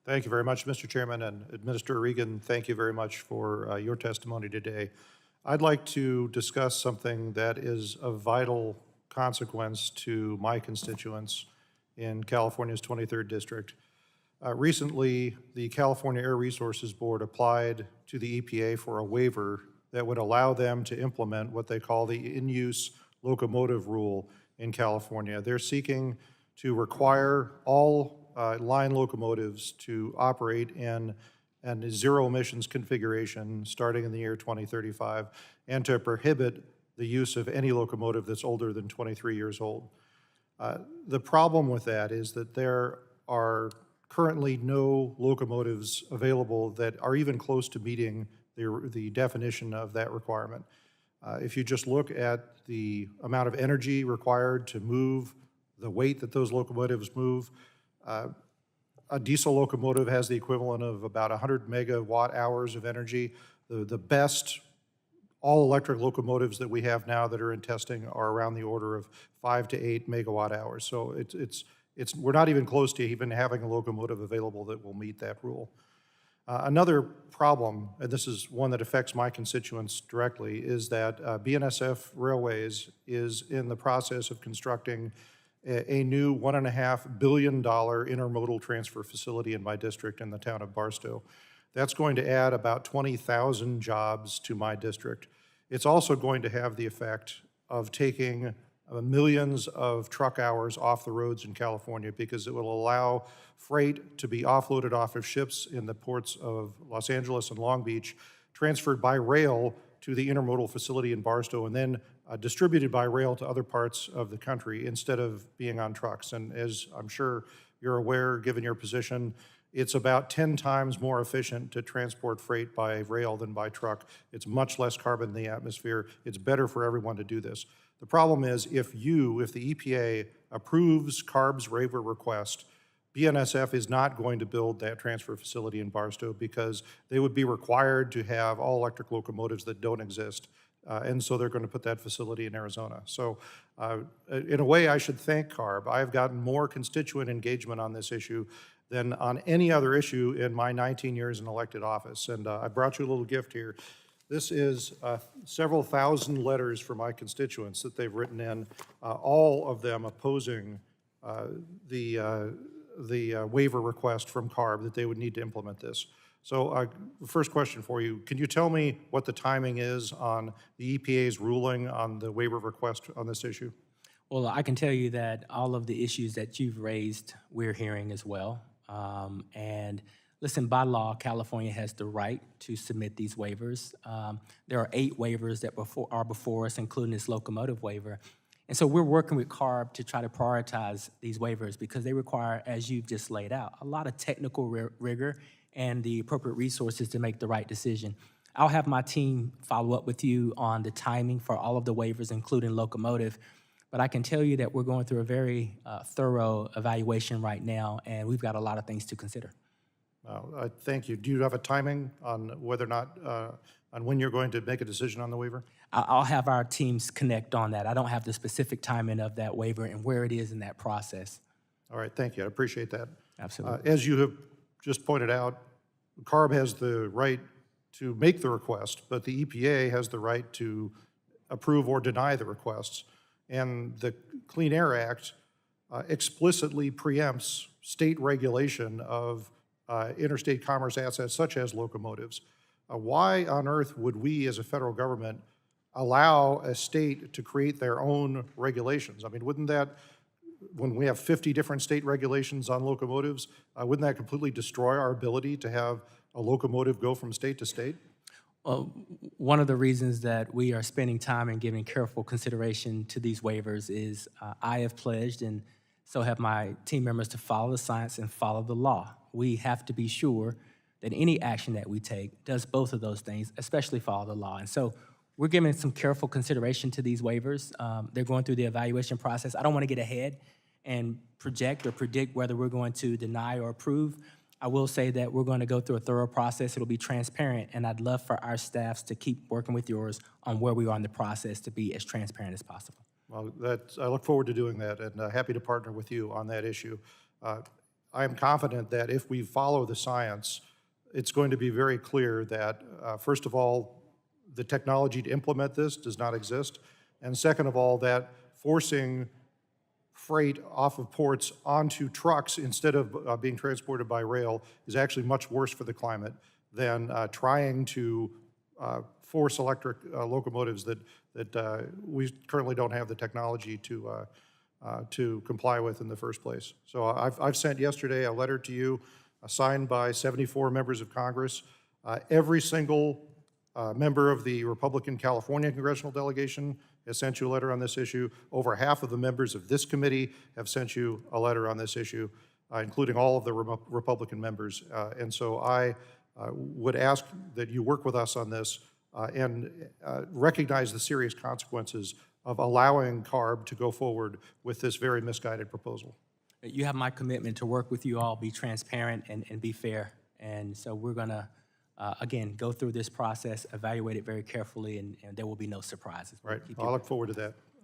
Thank you very much, Mr. Chairman, and Administrator Regan, thank you very much for your testimony today. I'd like to discuss something that is of vital consequence to my constituents in California's 23rd District. Recently, the California Air Resources Board applied to the EPA for a waiver that would allow them to implement what they call the in-use locomotive rule in California. They're seeking to require all line locomotives to operate in a zero emissions configuration starting in the year 2035 and to prohibit the use of any locomotive that's older than 23 years old. The problem with that is that there are currently no locomotives available that are even close to meeting the definition of that requirement. If you just look at the amount of energy required to move, the weight that those locomotives move, a diesel locomotive has the equivalent of about 100 megawatt hours of energy. The best all-electric locomotives that we have now that are in testing are around the order of 5 to 8 megawatt hours. So we're not even close to even having a locomotive available that will meet that rule. Another problem, and this is one that affects my constituents directly, is that BNSF Railways is in the process of constructing a new $1.5 billion intermodal transfer facility in my district in the town of Barstow. That's going to add about 20,000 jobs to my district. It's also going to have the effect of taking millions of truck hours off the roads in California because it will allow freight to be offloaded off of ships in the ports of Los Angeles and Long Beach, transferred by rail to the intermodal facility in Barstow, and then distributed by rail to other parts of the country instead of being on trucks. And as I'm sure you're aware, given your position, it's about 10 times more efficient to transport freight by rail than by truck. It's much less carbon in the atmosphere. It's better for everyone to do this. The problem is if the EPA approves CARB's waiver request, BNSF is not going to build that transfer facility in Barstow because they would be required to have all-electric locomotives that don't exist. And so they're going to put that facility in Arizona. So in a way, I should thank CARB. I've gotten more constituent engagement on this issue than on any other issue in my 19 years in elected office. And I brought you a little gift here. This is several thousand letters from my constituents that they've written in, all of them opposing the waiver request from CARB that they would need to implement this. So first question for you, can you tell me what the timing is on the EPA's ruling on the waiver request on this issue? Well, I can tell you that all of the issues that you've raised, we're hearing as well. And listen, by law, California has the right to submit these waivers. There are 8 waivers that are before us, including this locomotive waiver. And so we're working with CARB to try to prioritize these waivers because they require, as you've just laid out, a lot of technical rigor and the appropriate resources to make the right decision. I'll have my team follow up with you on the timing for all of the waivers, including locomotive. But I can tell you that we're going through a very thorough evaluation right now, and we've got a lot of things to consider. Thank you. Do you have a timing on whether or not, on when you're going to make a decision on the waiver? I'll have our teams connect on that. I don't have the specific timing of that waiver and where it is in that process. All right, thank you. I appreciate that. Absolutely. As you have just pointed out, CARB has the right to make the request, but the EPA has the right to approve or deny the requests. And the Clean Air Act explicitly preempts state regulation of interstate commerce assets such as locomotives. Why on earth would we as a federal government allow a state to create their own regulations? I mean, wouldn't that, when we have 50 different state regulations on locomotives, wouldn't that completely destroy our ability to have a locomotive go from state to state? Well, one of the reasons that we are spending time and giving careful consideration to these waivers is I have pledged, and so have my team members, to follow the science and follow the law. We have to be sure that any action that we take does both of those things, especially follow the law. And so we're giving some careful consideration to these waivers. They're going through the evaluation process. I don't want to get ahead and project or predict whether we're going to deny or approve. I will say that we're going to go through a thorough process. It'll be transparent, and I'd love for our staffs to keep working with yours on where we are in the process to be as transparent as possible. Well, I look forward to doing that, and happy to partner with you on that issue. I am confident that if we follow the science, it's going to be very clear that, first of all, the technology to implement this does not exist, and second of all, that forcing freight off of ports onto trucks instead of being transported by rail is actually much worse for the climate than trying to force electric locomotives that we currently don't have the technology to comply with in the first place. So I've sent yesterday a letter to you signed by 74 members of Congress. Every single member of the Republican California congressional delegation has sent you a letter on this issue. Over half of the members of this committee have sent you a letter on this issue, including all of the Republican members. And so I would ask that you work with us on this and recognize the serious consequences of allowing CARB to go forward with this very misguided proposal. You have my commitment to work with you all, be transparent and be fair. And so we're going to, again, go through this process, evaluate it very carefully, and there will be no surprises. Right. I look forward to that.